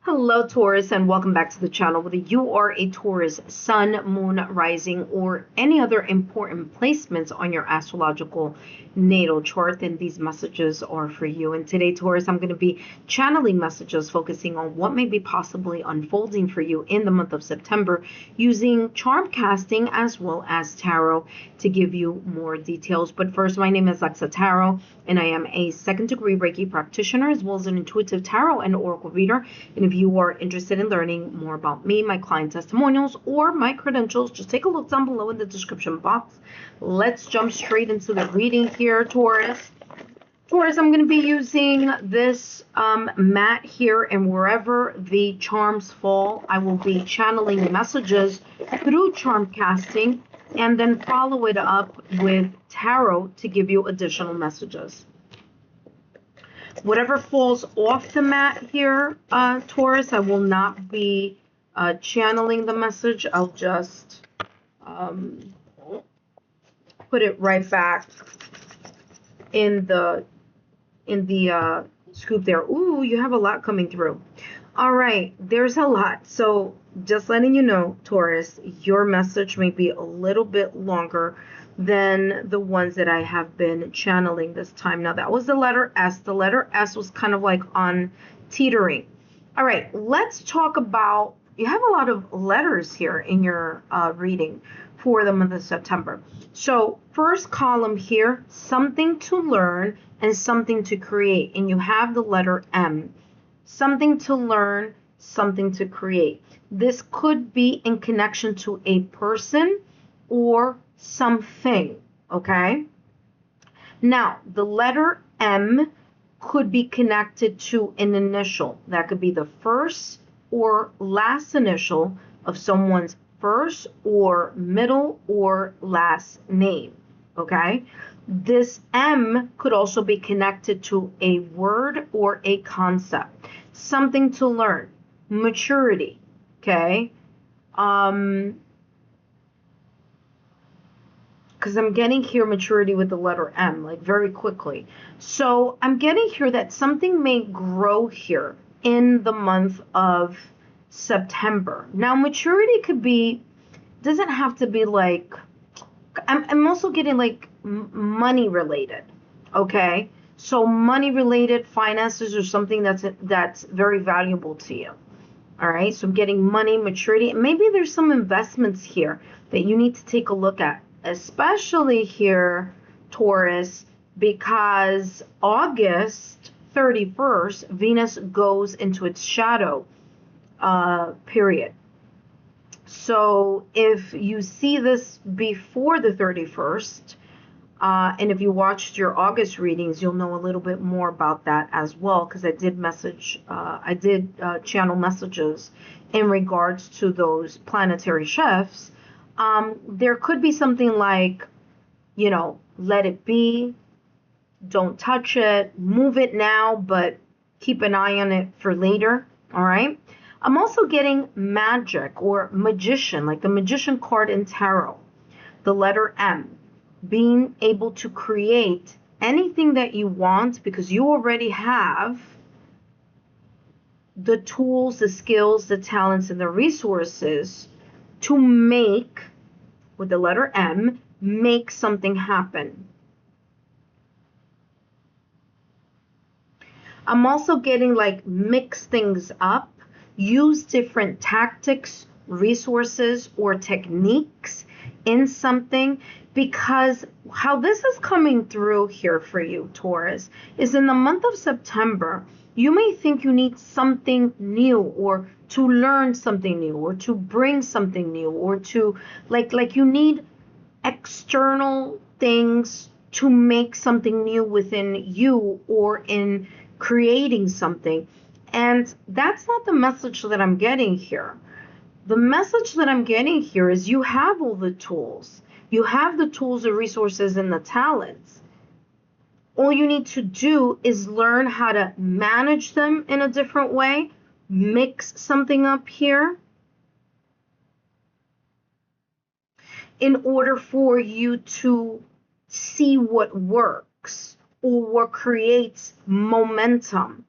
Hello, Taurus, and welcome back to the channel. Whether you are a Taurus sun, moon, rising, or any other important placements on your astrological natal chart, then these messages are for you. And today, Taurus, I'm going to be channeling messages focusing on what may be possibly unfolding for you in the month of September using charm casting as well as tarot to give you more details. But first, my name is Lexa Tarot, and I am a second-degree Reiki practitioner as well as an intuitive tarot and oracle reader. And if you are interested in learning more about me, my client testimonials, or my credentials, just take a look down below in the description box. Let's jump straight into the reading here, Taurus. Taurus, I'm going to be using this mat here, and wherever the charms fall, I will be channeling messages through charm casting and then follow it up with tarot to give you additional messages. Whatever falls off the mat here, Taurus, I will not be channeling the message. I'll just put it right back in the scoop there. Ooh, you have a lot coming through. All right, there's a lot. So just letting you know, Taurus, your message may be a little bit longer than the ones that I have been channeling this time. Now, that was the letter S. The letter S was kind of like on teetering. All right, let's talk about, you have a lot of letters here in your reading for the month of September. So first column here, something to learn and something to create. And you have the letter M. Something to learn, something to create. This could be in connection to a person or something, okay? Now, the letter M could be connected to an initial. That could be the first or last initial of someone's first or middle or last name, okay? This M could also be connected to a word or a concept. Something to learn, maturity, okay? Because I'm getting here maturity with the letter M, like very quickly. So I'm getting here that something may grow here in the month of September. Now, maturity could be, doesn't have to be like, I'm also getting like money related, okay? So money related, finances, or something that's very valuable to you. All right, so I'm getting money, maturity. Maybe there's some investments here that you need to take a look at, especially here, Taurus, because August 31st, Venus goes into its shadow period. So if you see this before the 31st, and if you watched your August readings, you'll know a little bit more about that as well, because I did channel messages in regards to those planetary shifts. There could be something like, you know, let it be, don't touch it, move it now, but keep an eye on it for later, all right? I'm also getting magic or magician, like the magician card in tarot, the letter M. Being able to create anything that you want because you already have the tools, the skills, the talents, and the resources to make, with the letter M, make something happen. I'm also getting like mix things up, use different tactics, resources, or techniques in something, because how this is coming through here for you, Taurus, is in the month of September, you may think you need something new, or to learn something new, or to bring something new, or to like you need external things to make something new within you or in creating something. And that's not the message that I'm getting here. The message that I'm getting here is you have all the tools. You have the tools, the resources, and the talents. All you need to do is learn how to manage them in a different way, mix something up here in order for you to see what works or what creates momentum,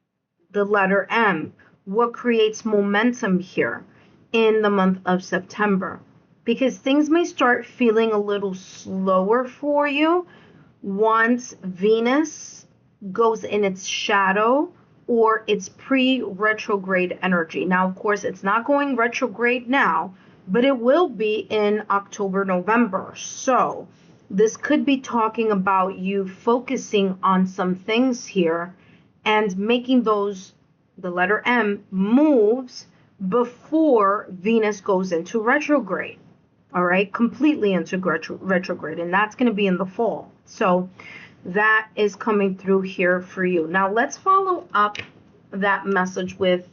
the letter M, what creates momentum here in the month of September, because things may start feeling a little slower for you once Venus goes in its shadow or its pre-retrograde energy. Now, of course, it's not going retrograde now, but it will be in October, November. So this could be talking about you focusing on some things here and making those, the letter M, moves before Venus goes into retrograde. All right, completely into retrograde, and that's going to be in the fall. So that is coming through here for you. Now let's follow up that message with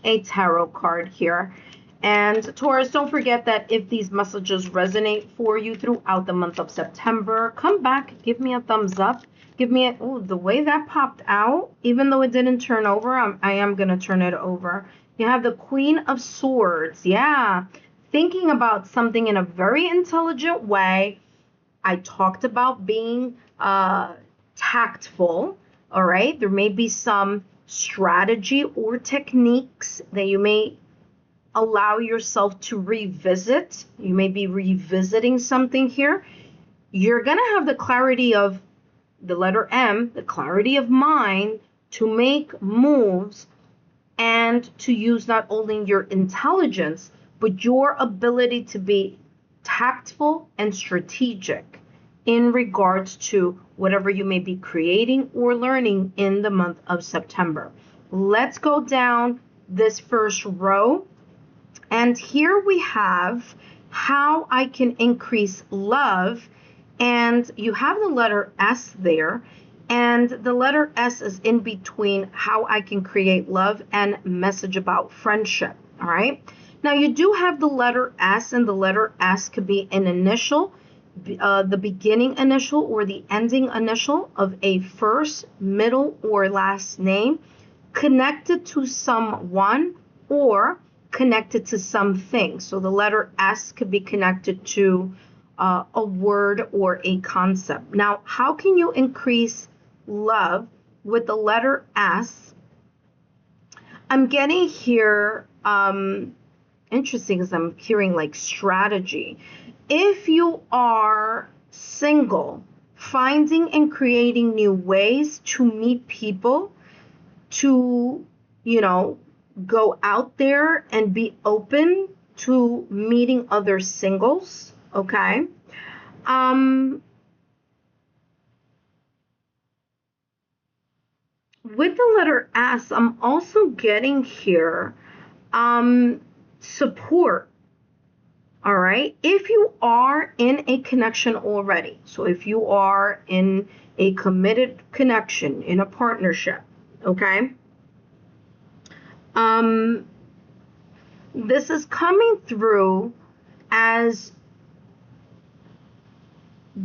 a tarot card here. And Taurus, don't forget that if these messages resonate for you throughout the month of September, come back, give me a thumbs up. Give me a, oh, the way that popped out, even though it didn't turn over, I am going to turn it over. You have the Queen of Swords. Yeah. Thinking about something in a very intelligent way. I talked about being tactful. All right. There may be some strategy or techniques that you may allow yourself to revisit. You may be revisiting something here. You're going to have the clarity of the letter M, the clarity of mind to make moves and to use not only your intelligence, but your ability to be tactful and strategic in regards to whatever you may be creating or learning in the month of September. Let's go down this first row. And here we have how I can increase love. And you have the letter S there. And the letter S is in between how I can create love and message about friendship. All right. Now you do have the letter S, and the letter S could be an initial, the beginning initial or the ending initial of a first, middle, or last name connected to someone or connected to something. So the letter S could be connected to a word or a concept. Now, how can you increase love with the letter S? I'm getting here, interesting, because I'm hearing like strategy. If you are single, finding and creating new ways to meet people, to, go out there and be open to meeting other singles, okay? With the letter S, I'm also getting here support, all right? If you are in a connection already, so if you are in a committed connection, in a partnership, okay? This is coming through as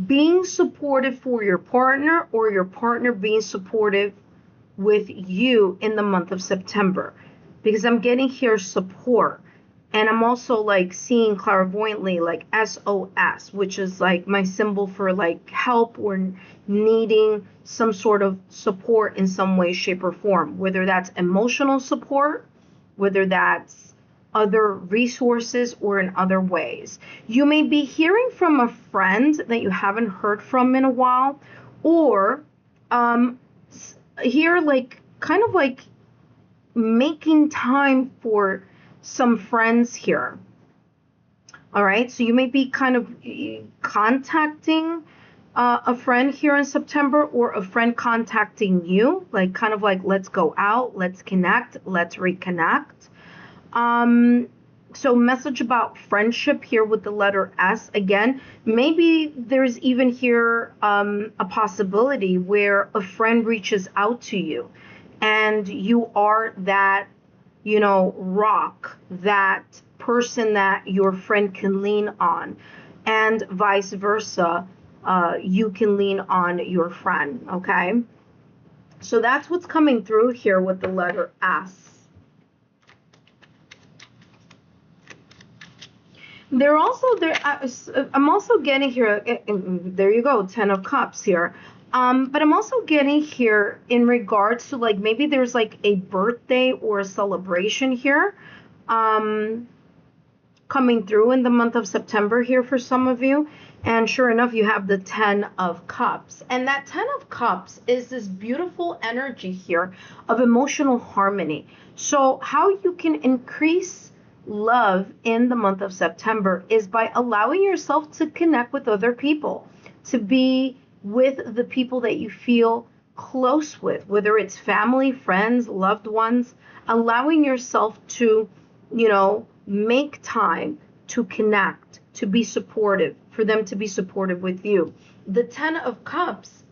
being supportive for your partner or your partner being supportive with you in the month of September, because I'm getting here support. And I'm also like seeing clairvoyantly like SOS, which is like my symbol for like help or needing some sort of support in some way, shape, or form, whether that's emotional support, whether that's other resources, or in other ways. You may be hearing from a friend that you haven't heard from in a while, or here like kind of like making time for some friends here. All right, so you may be kind of contacting a friend here in September, or a friend contacting you, like kind of like, let's go out, let's connect, let's reconnect. So message about friendship here with the letter S. Again, maybe there's even here a possibility where a friend reaches out to you and you are that, rock, that person that your friend can lean on, and vice versa. You can lean on your friend, okay? So that's what's coming through here with the letter S. I'm also getting here, there you go, 10 of Cups here. But I'm also getting here in regards to like maybe there's like a birthday or a celebration here coming through in the month of September here for some of you. And sure enough, you have the 10 of Cups. And that 10 of Cups is this beautiful energy here of emotional harmony. So how you can increase love in the month of September is by allowing yourself to connect with other people, to be with the people that you feel close with, whether it's family, friends, loved ones, allowing yourself to, make time to connect, to be supportive, for them to be supportive with you. The 10 of Cups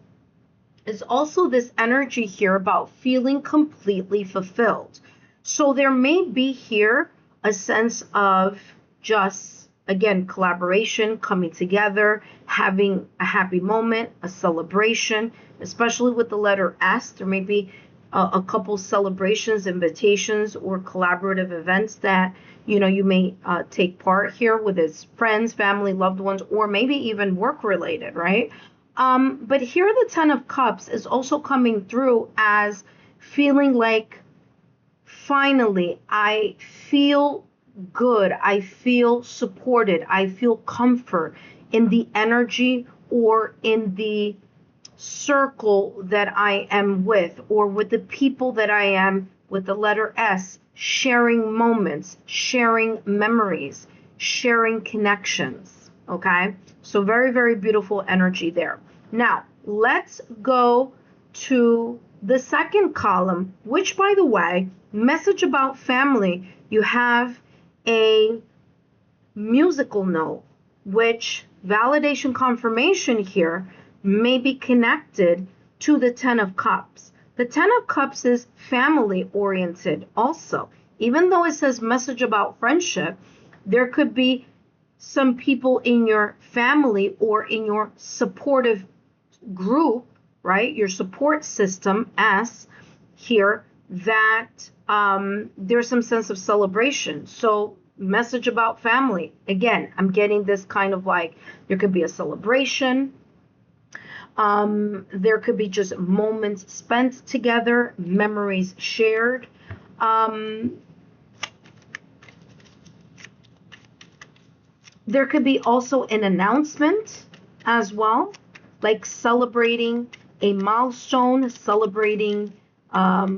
is also this energy here about feeling completely fulfilled. So there may be here a sense of just, again, collaboration, coming together, having a happy moment, a celebration, especially with the letter S. There may be a couple celebrations, invitations, or collaborative events that you may take part here with its friends, family, loved ones, or maybe even work related, right? But here the 10 of Cups is also coming through as feeling like, finally, I feel good. I feel supported. I feel comfort in the energy or in the circle that I am with, or with the people that I am with the letter S, sharing moments, sharing memories, sharing connections. Okay, so very, very beautiful energy there. Now let's go to the second column, which, by the way, message about family. You have a musical note, which validation confirmation here may be connected to the 10 of Cups. The 10 of Cups is family oriented also. Even though it says message about friendship, there could be some people in your family or in your supportive group, right? Your support system, S, here, that there's some sense of celebration. So message about family. Again, I'm getting this kind of like, there could be a celebration. There could be just moments spent together, memories shared. There could be also an announcement as well, like celebrating a milestone, celebrating a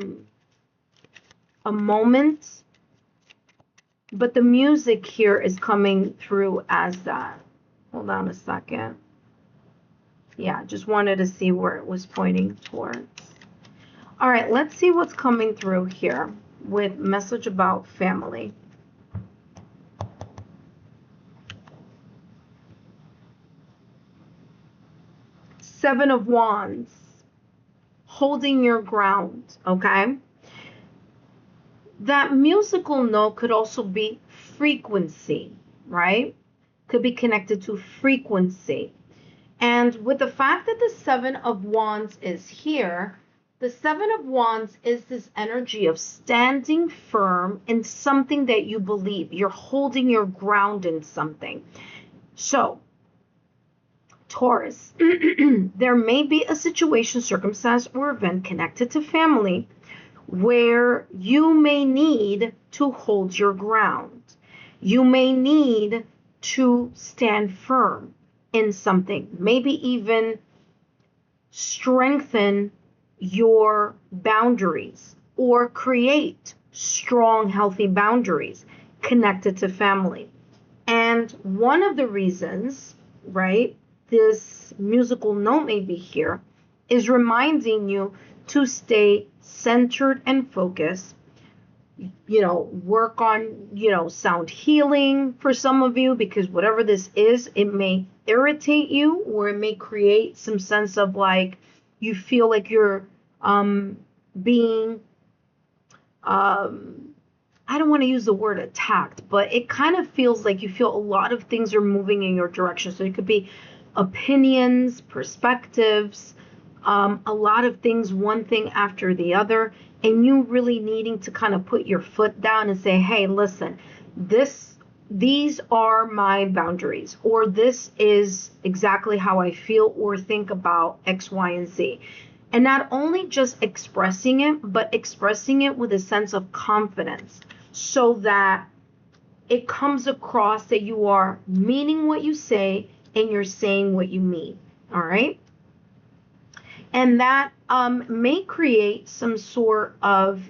moment. But the music here is coming through as that. Hold on a second. Yeah, just wanted to see where it was pointing towards. All right, let's see what's coming through here with message about family. Seven of Wands, holding your ground, okay? That musical note could also be frequency, right? Could be connected to frequency. And with the fact that the Seven of Wands is here, the Seven of Wands is this energy of standing firm in something that you believe. You're holding your ground in something. So, Taurus, there may be a situation, circumstance, or event connected to family where you may need to hold your ground. You may need to stand firm in something, maybe even strengthen your boundaries or create strong, healthy boundaries connected to family. And one of the reasons, right, this musical note may be here is reminding you to stay centered and focused. Work on, sound healing for some of you, because whatever this is, it may irritate you, or it may create some sense of like, you feel like you're being, I don't want to use the word attacked, but it kind of feels like you feel a lot of things are moving in your direction. So it could be opinions, perspectives, a lot of things, one thing after the other, and you really needing to kind of put your foot down and say, hey, listen, this these are my boundaries, or this is exactly how I feel or think about X, Y, and Z. And not only just expressing it, but expressing it with a sense of confidence so that it comes across that you are meaning what you say and you're saying what you mean. All right. And that may create some sort of,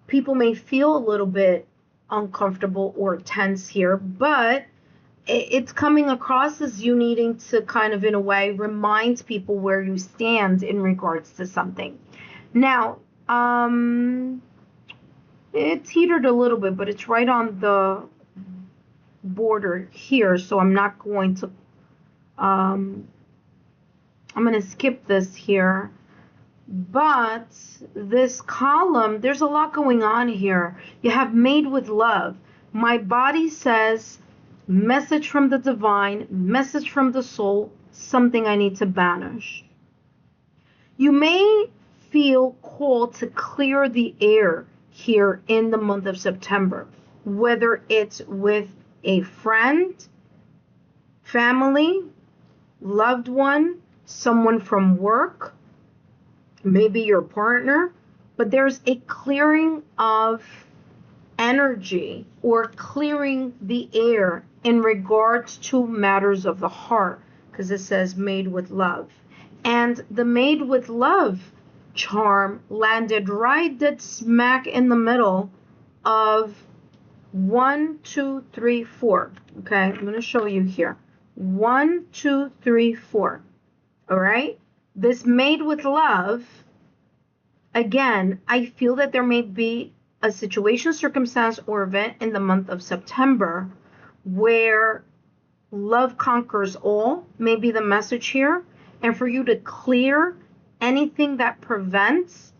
people may feel a little bit uncomfortable or tense here, but it's coming across as you needing to kind of, in a way, remind people where you stand in regards to something. Now, it's heated a little bit, but it's right on the border here, so I'm not going to, I'm going to skip this here. But this column, there's a lot going on here. You have made with love. My body says, message from the divine, message from the soul, something I need to banish. You may feel called to clear the air here in the month of September, whether it's with a friend, family, loved one, someone from work, maybe your partner, but there's a clearing of energy or clearing the air in regards to matters of the heart, because it says made with love. And the made with love charm landed right dead smack in the middle of 1, 2, 3, 4. Okay, I'm going to show you here. 1, 2, 3, 4. All right. This made with love, again, I feel that there may be a situation, circumstance, or event in the month of September where love conquers all, may be the message here, and for you to clear anything that prevents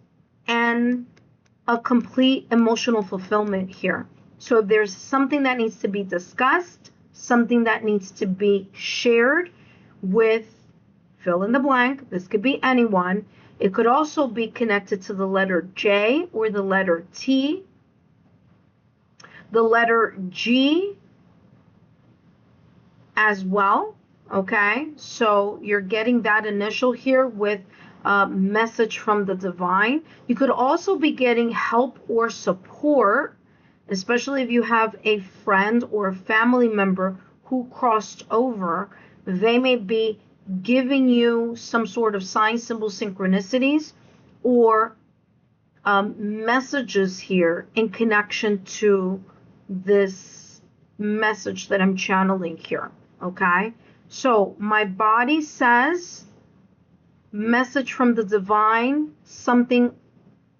and a complete emotional fulfillment here. So if there's something that needs to be discussed, something that needs to be shared with, fill in the blank, this could be anyone. It could also be connected to the letter J or the letter T, the letter G as well. Okay, so you're getting that initial here with a message from the divine. You could also be getting help or support, especially if you have a friend or a family member who crossed over. They may be giving you some sort of sign, symbol, synchronicities, or messages here in connection to this message that I'm channeling here. Okay, so my body says, message from the divine, something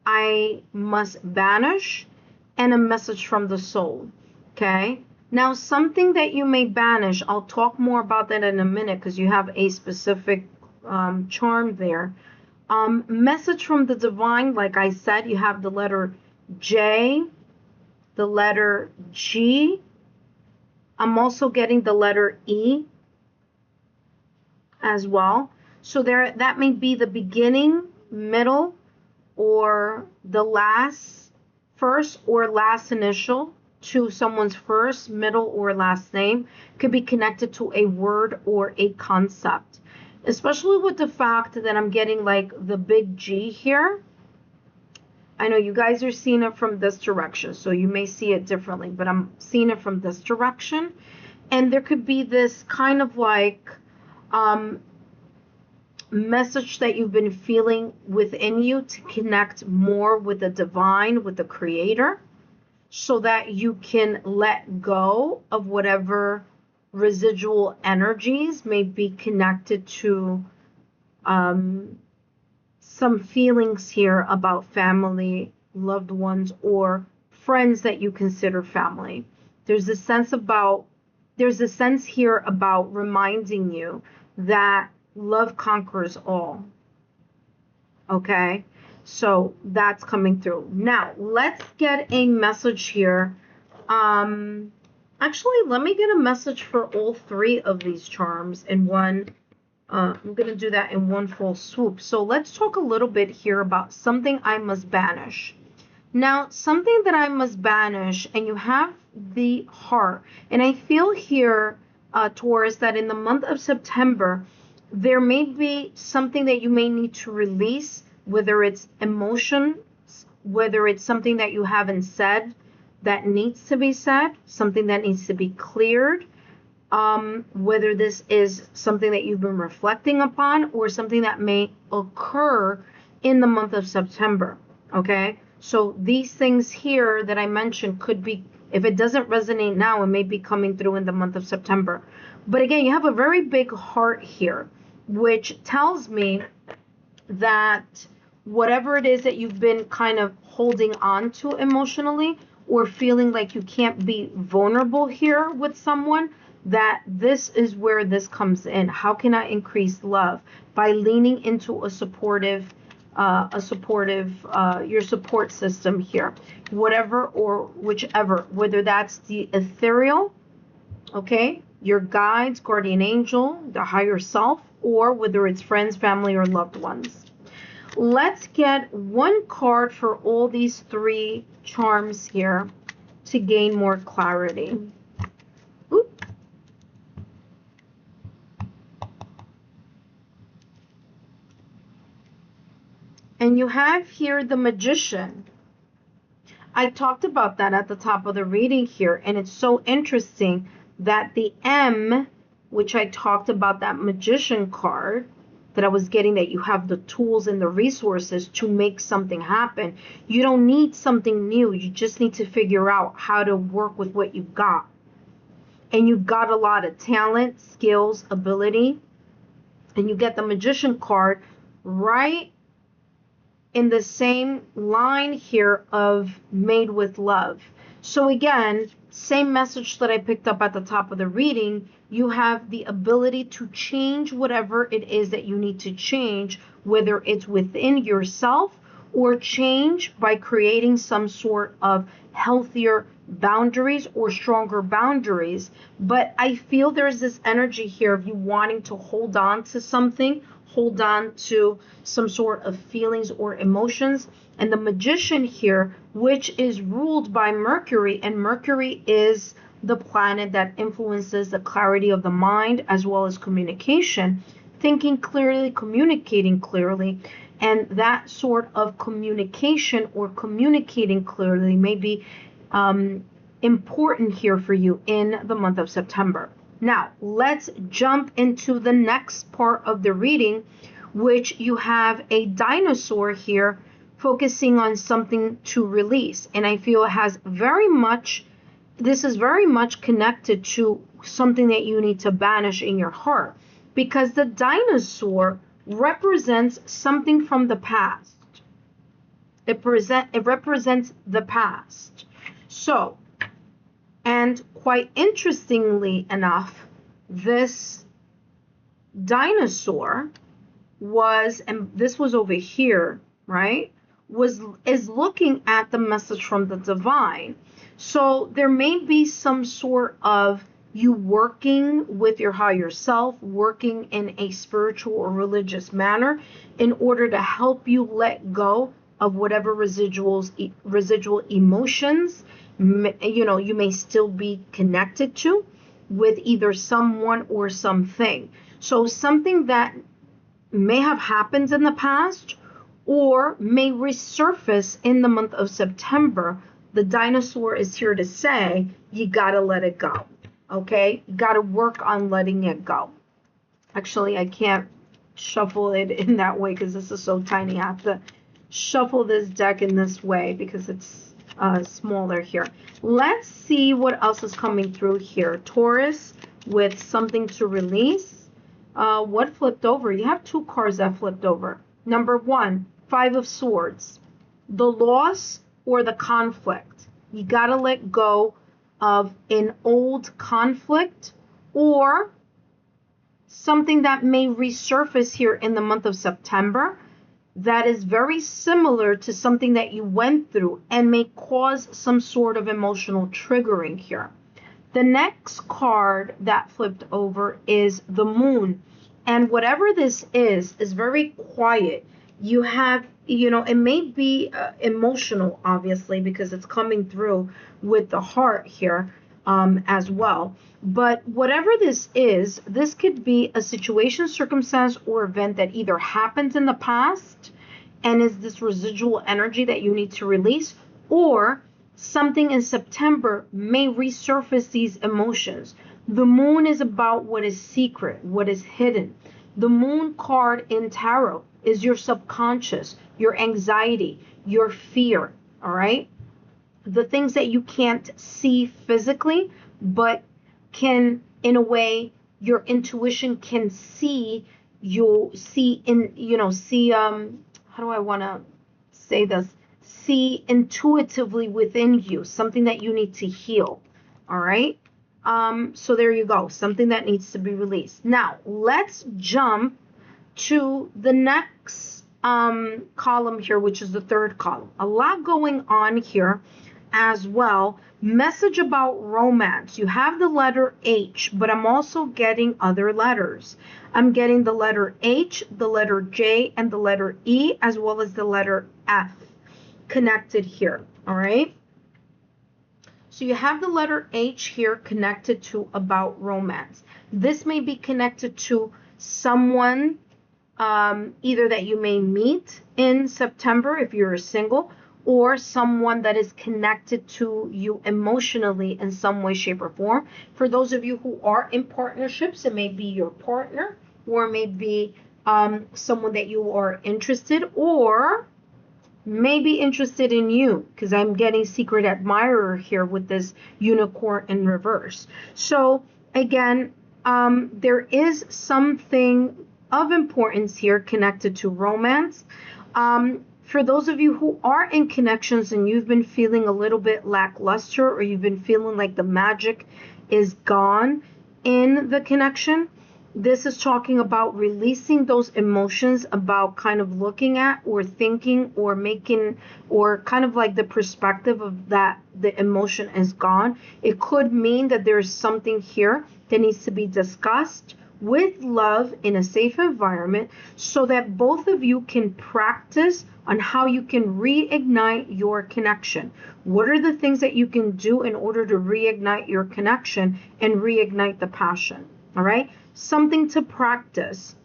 I must banish, and a message from the soul. Okay, now something that you may banish, I'll talk more about that in a minute because you have a specific charm there. Message from the divine, like I said, you have the letter J, the letter G. I'm also getting the letter E as well. So there, that may be the beginning, middle, or the last, first or last initial to someone's first, middle, or last name. Could be connected to a word or a concept. Especially with the fact that I'm getting like the big G here. I know you guys are seeing it from this direction, so you may see it differently, but I'm seeing it from this direction. And there could be this kind of like message that you've been feeling within you to connect more with the divine, with the creator, so that you can let go of whatever residual energies may be connected to some feelings here about family, loved ones, or friends that you consider family. There's a sense here about reminding you that love conquers all. Okay, so that's coming through. Now let's get a message here. Actually, let me get a message for all three of these charms in one. I'm going to do that in one full swoop. So let's talk a little bit here about something I must banish. Now, something that I must banish, and you have the heart. And I feel here, Taurus, that in the month of September, there may be something that you may need to release, whether it's emotions, whether it's something that you haven't said that needs to be said, something that needs to be cleared, whether this is something that you've been reflecting upon or something that may occur in the month of September, okay? So these things here that I mentioned could be, if it doesn't resonate now, it may be coming through in the month of September. But again, you have a very big heart here, which tells me that whatever it is that you've been kind of holding on to emotionally or feeling like you can't be vulnerable here with someone, that this is where this comes in. How can I increase love? By leaning into a supportive, your support system here, whatever or whichever, whether that's the ethereal, okay, your guides, guardian angel, the higher self, or whether it's friends, family, or loved ones. Let's get one card for all these three charms here to gain more clarity. Oop. And you have here the Magician. I talked about that at the top of the reading here, and it's so interesting that the M, which I talked about, that Magician card that I was getting, that you have the tools and the resources to make something happen. You don't need something new. You just need to figure out how to work with what you've got. And you've got a lot of talent, skills, ability, and you get the Magician card right in the same line here of made with love. So again, same message that I picked up at the top of the reading. You have the ability to change whatever it is that you need to change, whether it's within yourself or change by creating some sort of healthier boundaries or stronger boundaries. But I feel there's this energy here of you wanting to hold on to something, hold on to some sort of feelings or emotions. And the Magician here, which is ruled by Mercury, and Mercury is the planet that influences the clarity of the mind as well as communication, thinking clearly, communicating clearly. And that sort of communication or communicating clearly may be important here for you in the month of September. Now, let's jump into the next part of the reading, which you have a dinosaur here focusing on something to release. And I feel it has very much, this is very much connected to something that you need to banish in your heart, because the dinosaur represents something from the past. It represents the past. So, and quite interestingly enough, this dinosaur was, and this was over here, right, is looking at the message from the divine. So there may be some sort of you working with your higher self, working in a spiritual or religious manner in order to help you let go of whatever residual emotions you may still be connected to with either someone or something. So something that may have happened in the past or may resurface in the month of September. The dinosaur is here to say you gotta let it go. Okay, you gotta work on letting it go. Actually, I can't shuffle it in that way because this is so tiny. I have to shuffle this deck in this way because it's smaller here. Let's see what else is coming through here. Taurus with something to release. What flipped over? You have two cards that flipped over. Number one, Five of Swords. The loss or the conflict. You got to let go of an old conflict or something that may resurface here in the month of September that is very similar to something that you went through and may cause some sort of emotional triggering here. The next card that flipped over is the Moon. And whatever this is very quiet. You have, it may be emotional, obviously, because it's coming through with the heart here as well. But whatever this is, this could be a situation, circumstance, or event that either happened in the past and is this residual energy that you need to release, or something in September may resurface these emotions. The moon is about what is secret, what is hidden. The moon card in tarot is your subconscious, your anxiety, your fear, all right? The things that you can't see physically, but can, in a way, your intuition can see, you'll see in, how do I want to say this? See intuitively within you, something that you need to heal, all right? So there you go, something that needs to be released. Now, let's jump to the next column here, which is the third column. A lot going on here as well. Message about romance. You have the letter H, but I'm also getting other letters. I'm getting the letter H, the letter J, and the letter E, as well as the letter F connected here, all right? So you have the letter H here connected to about romance. This may be connected to someone either that you may meet in September if you're single, or someone that is connected to you emotionally in some way, shape, or form. For those of you who are in partnerships, it may be your partner, or maybe someone that you are interested, or maybe interested in you, because I'm getting secret admirer here with this unicorn in reverse. So again, there is something of importance here connected to romance. For those of you who are in connections and you've been feeling a little bit lackluster, or you've been feeling like the magic is gone in the connection, this is talking about releasing those emotions, about kind of looking at or thinking or making, or kind of like the perspective of that the emotion is gone. It could mean that there's something here that needs to be discussed with love in a safe environment, so that both of you can practice on how you can reignite your connection. What are the things that you can do in order to reignite your connection and reignite the passion? All right, something to practice.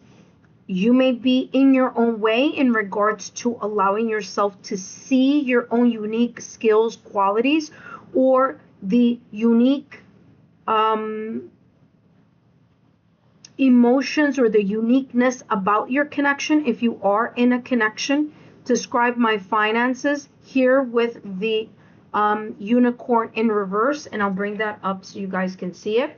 You may be in your own way in regards to allowing yourself to see your own unique skills, qualities, or the unique emotions or the uniqueness about your connection. If you are in a connection, describe my finances here with the unicorn in reverse, and I'll bring that up so you guys can see it.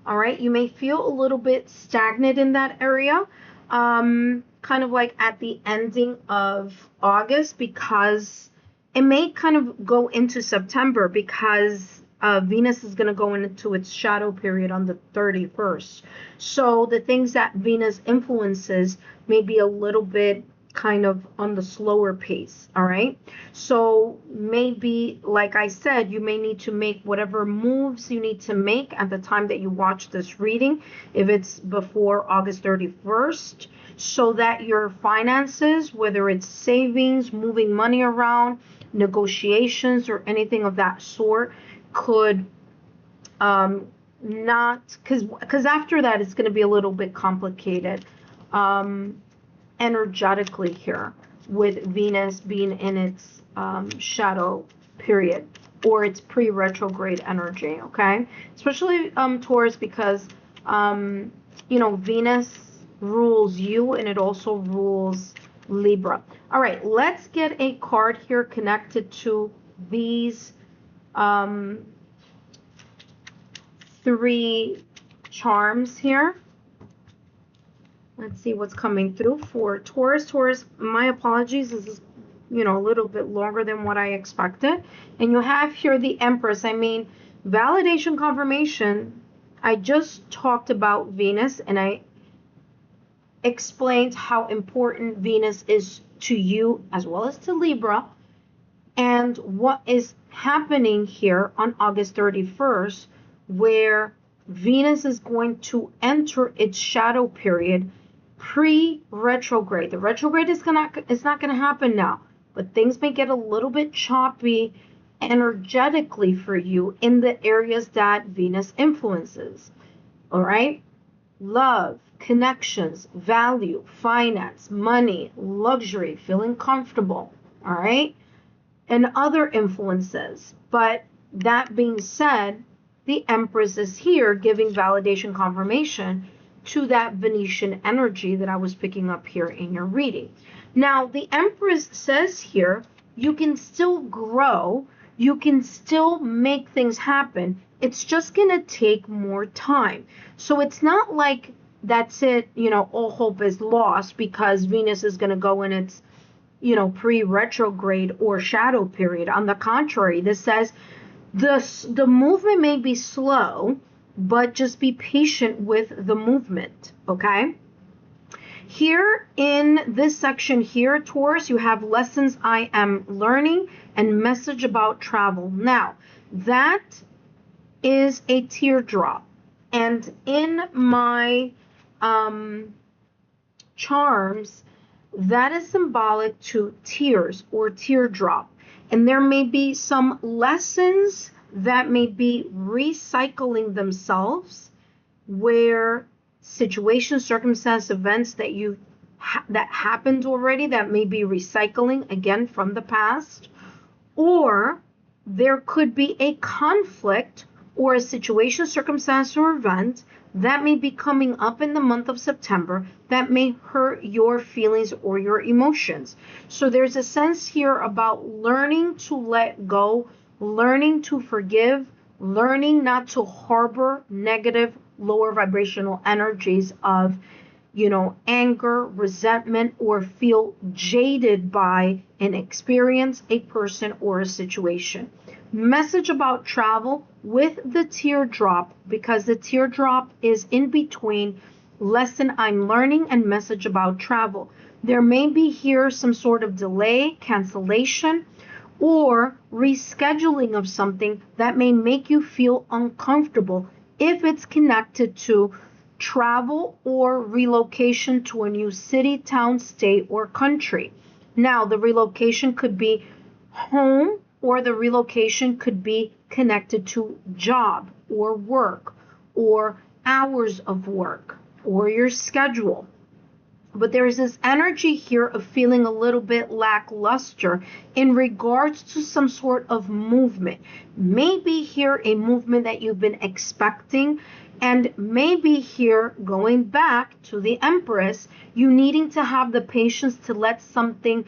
All right, you may feel a little bit stagnant in that area, kind of like at the ending of August, because it may kind of go into September, because Venus is going to go into its shadow period on the 31st. So the things that Venus influences may be a little bit kind of on the slower pace, all right? So maybe, like I said, you may need to make whatever moves you need to make at the time that you watch this reading, if it's before August 31st, so that your finances, whether it's savings, moving money around, negotiations, or anything of that sort, could not, because after that it's going to be a little bit complicated energetically here, with Venus being in its shadow period, or its pre-retrograde energy, okay? Especially Taurus, because Venus rules you, and it also rules Libra. All right, let's get a card here connected to these three charms here. Let's see what's coming through for Taurus. Taurus, my apologies, this is a little bit longer than what I expected. And you have here the Empress. I mean, validation, confirmation. I just talked about Venus, and I explained how important Venus is to you as well as to Libra, and what is happening here on August 31st, where Venus is going to enter its shadow period pre-retrograde. The retrograde is not going to happen now, but things may get a little bit choppy energetically for you in the areas that Venus influences. All right? Love, connections, value, finance, money, luxury, feeling comfortable. All right? And other influences. But that being said, the Empress is here giving validation confirmation to that Venetian energy that I was picking up here in your reading. Now, the Empress says here, you can still grow, you can still make things happen. It's just going to take more time. So it's not like that's it, all hope is lost because Venus is going to go in its, pre-retrograde or shadow period. On the contrary, this says the movement may be slow, but just be patient with the movement, okay? Here in this section here, Taurus, you have lessons I am learning and message about travel. Now, that is a teardrop. And in my charms, that is symbolic to tears or teardrop. And there may be some lessons that may be recycling themselves, where situations, circumstances, events that that happened already that may be recycling again from the past, or there could be a conflict or a situation, circumstance, or event that may be coming up in the month of September that may hurt your feelings or your emotions. So there's a sense here about learning to let go, learning to forgive, learning not to harbor negative, lower vibrational energies of, anger, resentment, or feel jaded by an experience, a person, or a situation. Message about travel with the teardrop, because the teardrop is in between lesson I'm learning and message about travel. There may be here some sort of delay, cancellation, or rescheduling of something that may make you feel uncomfortable if it's connected to travel or relocation to a new city, town, state, or country. Now, the relocation could be home, or the relocation could be connected to job or work or hours of work or your schedule. But there's this energy here of feeling a little bit lackluster in regards to some sort of movement. Maybe here a movement that you've been expecting, and maybe here, going back to the Empress, you needing to have the patience to let something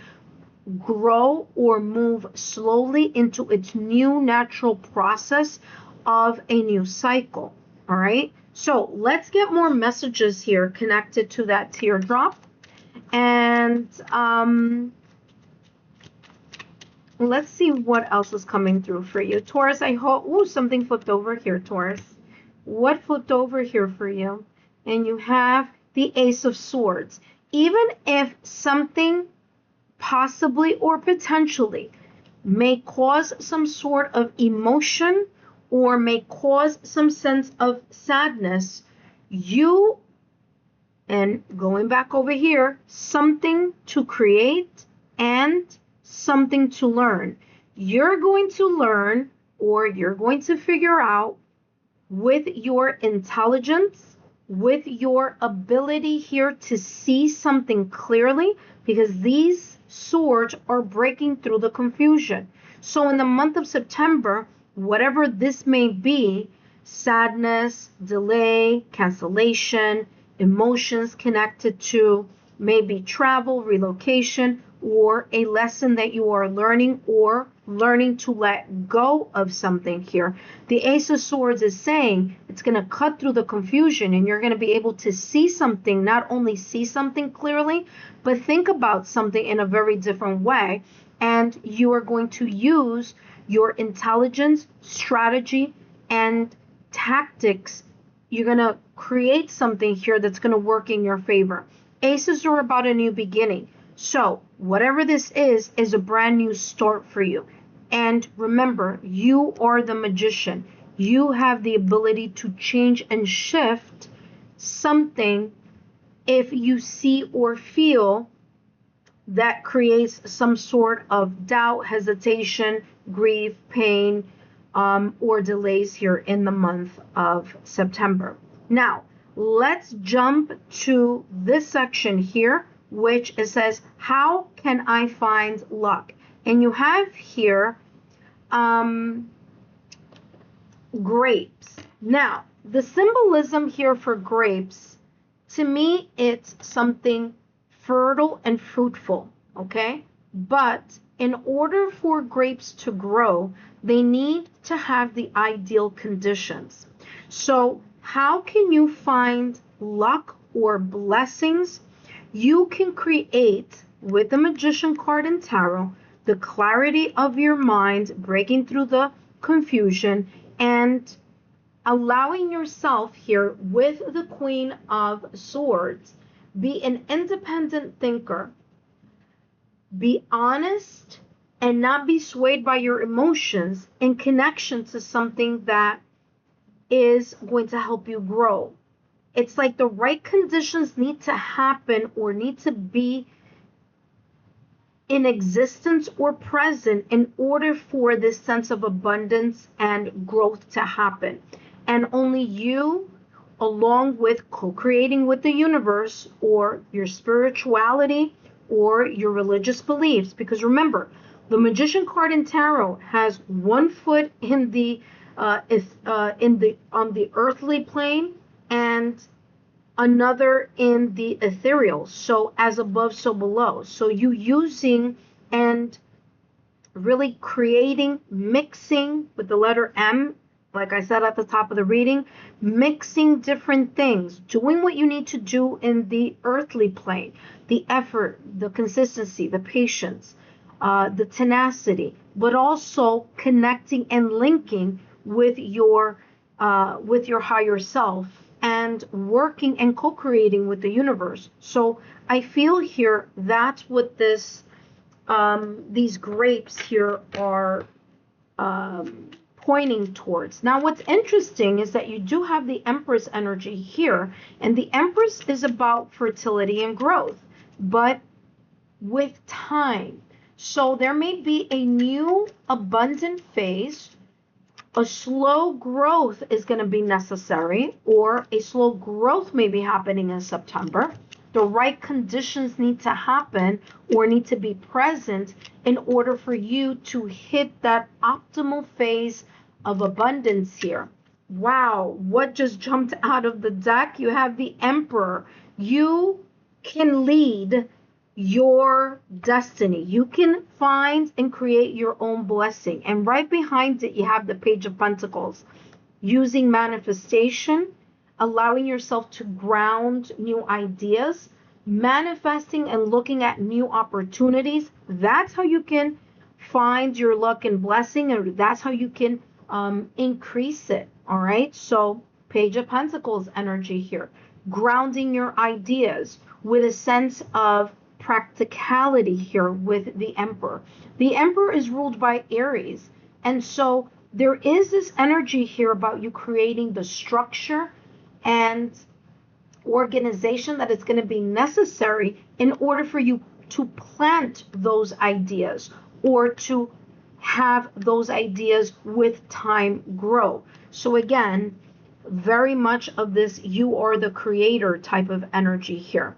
grow or move slowly into its new natural process of a new cycle. All right, so let's get more messages here connected to that teardrop. And let's see what else is coming through for you, Taurus. I hope, ooh, something flipped over here, Taurus. What flipped over here for you? And you have the Ace of Swords. Even if something possibly or potentially may cause some sort of emotion or may cause some sense of sadness, you, and going back over here, something to create and something to learn. You're going to learn, or you're going to figure out with your intelligence, with your ability here to see something clearly, because these swords are breaking through the confusion. So in the month of September, whatever this may be, sadness, delay, cancellation, emotions connected to maybe travel, relocation, or a lesson that you are learning, or learning to let go of something here. The Ace of Swords is saying it's going to cut through the confusion, and you're going to be able to see something, not only see something clearly, but think about something in a very different way. And you are going to use your intelligence, strategy, and tactics. You're going to create something here that's going to work in your favor. Aces are about a new beginning. So whatever this is a brand new start for you. And remember, you are the magician. You have the ability to change and shift something if you see or feel that creates some sort of doubt, hesitation, grief, pain, or delays here in the month of September. Now, let's jump to this section here, which it says, how can I find luck? And you have here grapes. Now, the symbolism here for grapes, to me, it's something fertile and fruitful, okay? But in order for grapes to grow, they need to have the ideal conditions. So how can you find luck or blessings? You can create, with the Magician card in Tarot, the clarity of your mind, breaking through the confusion, and allowing yourself here with the Queen of Swords, be an independent thinker, be honest, and not be swayed by your emotions in connection to something that is going to help you grow. It's like the right conditions need to happen or need to be in existence or present in order for this sense of abundance and growth to happen. And only you, along with co-creating with the universe or your spirituality or your religious beliefs, because remember, the Magician card in Tarot has one foot in the on the earthly plane and another in the ethereal. So as above, so below. So you using and really creating, mixing with the letter M, like I said at the top of the reading, mixing different things, doing what you need to do in the earthly plane, the effort, the consistency, the patience, the tenacity, but also connecting and linking with your higher self and working and co-creating with the universe. So I feel here that's what this these grapes here are pointing towards. Now, what's interesting is that you do have the Empress energy here, and the Empress is about fertility and growth, but with time. So there may be a new abundant phase. A slow growth is going to be necessary, or a slow growth may be happening in September. The right conditions need to happen or need to be present in order for you to hit that optimal phase of abundance here. Wow, what just jumped out of the deck? You have the Emperor. You can lead your destiny. You can find and create your own blessing. And right behind it, you have the Page of Pentacles. Using manifestation, allowing yourself to ground new ideas, manifesting and looking at new opportunities. That's how you can find your luck and blessing, and that's how you can increase it. All right. So Page of Pentacles energy here, grounding your ideas with a sense of practicality here with the Emperor. The Emperor is ruled by Aries, and so there is this energy here about you creating the structure and organization that is going to be necessary in order for you to plant those ideas or to have those ideas with time grow. So again, very much of this you are the creator type of energy here.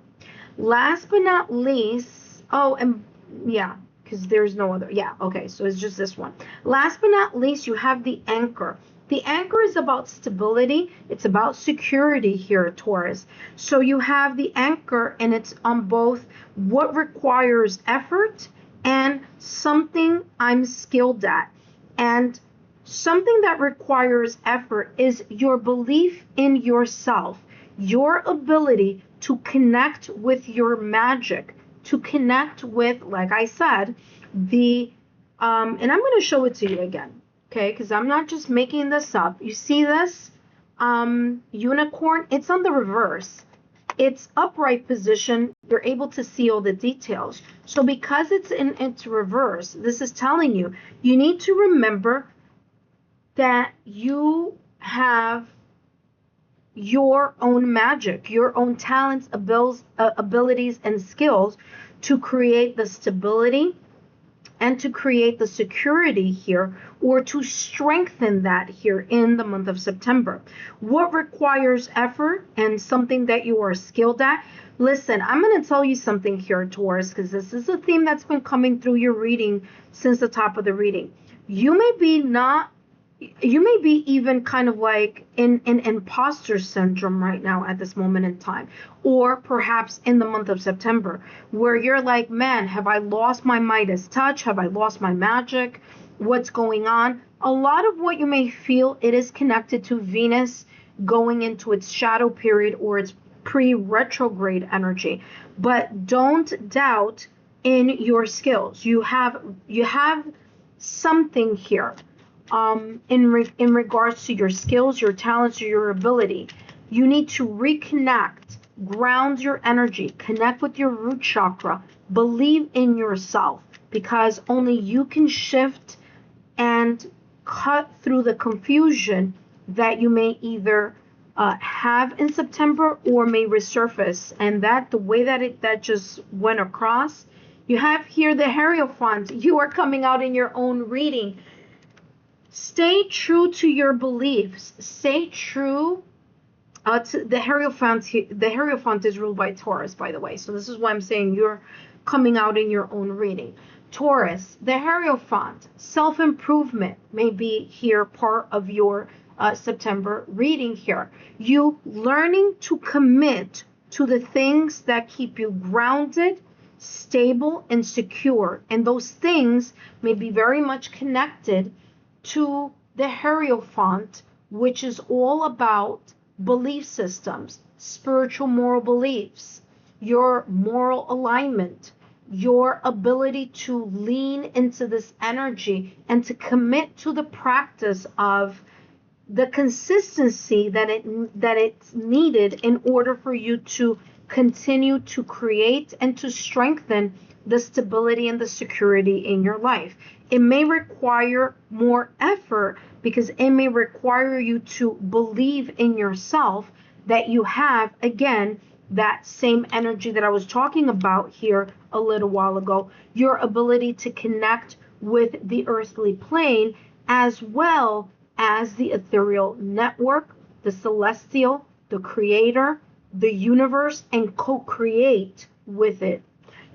Last but not least, oh, and yeah, because there's no other. Yeah, okay, so it's just this one. Last but not least, you have the Anchor. The Anchor is about stability. It's about security here, Taurus. So you have the Anchor, and it's on both what requires effort and something I'm skilled at. And something that requires effort is your belief in yourself, your ability to connect with your magic, to connect with, like I said, the, and I'm going to show it to you again, okay, because I'm not just making this up. You see this unicorn? It's on the reverse. It's upright position. You're able to see all the details. So because it's in its reverse, this is telling you, you need to remember that you have your own magic, your own talents, abilities, and skills to create the stability and to create the security here, or to strengthen that here in the month of September. What requires effort and something that you are skilled at? Listen, I'm going to tell you something here, Taurus, because this is a theme that's been coming through your reading since the top of the reading. You may be even kind of like in imposter syndrome right now at this moment in time, or perhaps in the month of September, where you're like, man, have I lost my Midas touch? Have I lost my magic? What's going on? A lot of what you may feel, it is connected to Venus going into its shadow period or its pre-retrograde energy. But don't doubt in your skills. You have something here in regards to your skills, your talents, or your ability. You need to reconnect, ground your energy, connect with your root chakra, believe in yourself, because only you can shift and cut through the confusion that you may either have in September or may resurface. And that the way that just went across, you have here the Hierophant. You are coming out in your own reading. Stay true to your beliefs. Stay true to the Hierophant. The Hierophant is ruled by Taurus, by the way. So this is why I'm saying you're coming out in your own reading. Taurus, the Hierophant, self-improvement may be here part of your September reading here. You learning to commit to the things that keep you grounded, stable, and secure. And those things may be very much connected to the Hierophant, which is all about belief systems, spiritual moral beliefs, your moral alignment, your ability to lean into this energy and to commit to the practice of the consistency that it's needed in order for you to continue to create and to strengthen the stability and the security in your life. It may require more effort because it may require you to believe in yourself, that you have, again, that same energy that I was talking about here a little while ago, your ability to connect with the earthly plane as well as the ethereal network, the celestial, the creator, the universe, and co-create with it.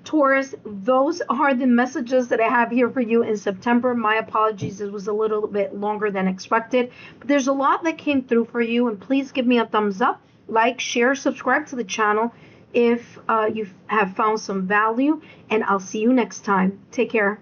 Taurus, those are the messages that I have here for you in September. My apologies, it was a little bit longer than expected, but there's a lot that came through for you, and please give me a thumbs up, like, share, subscribe to the channel if you have found some value, and I'll see you next time. Take care.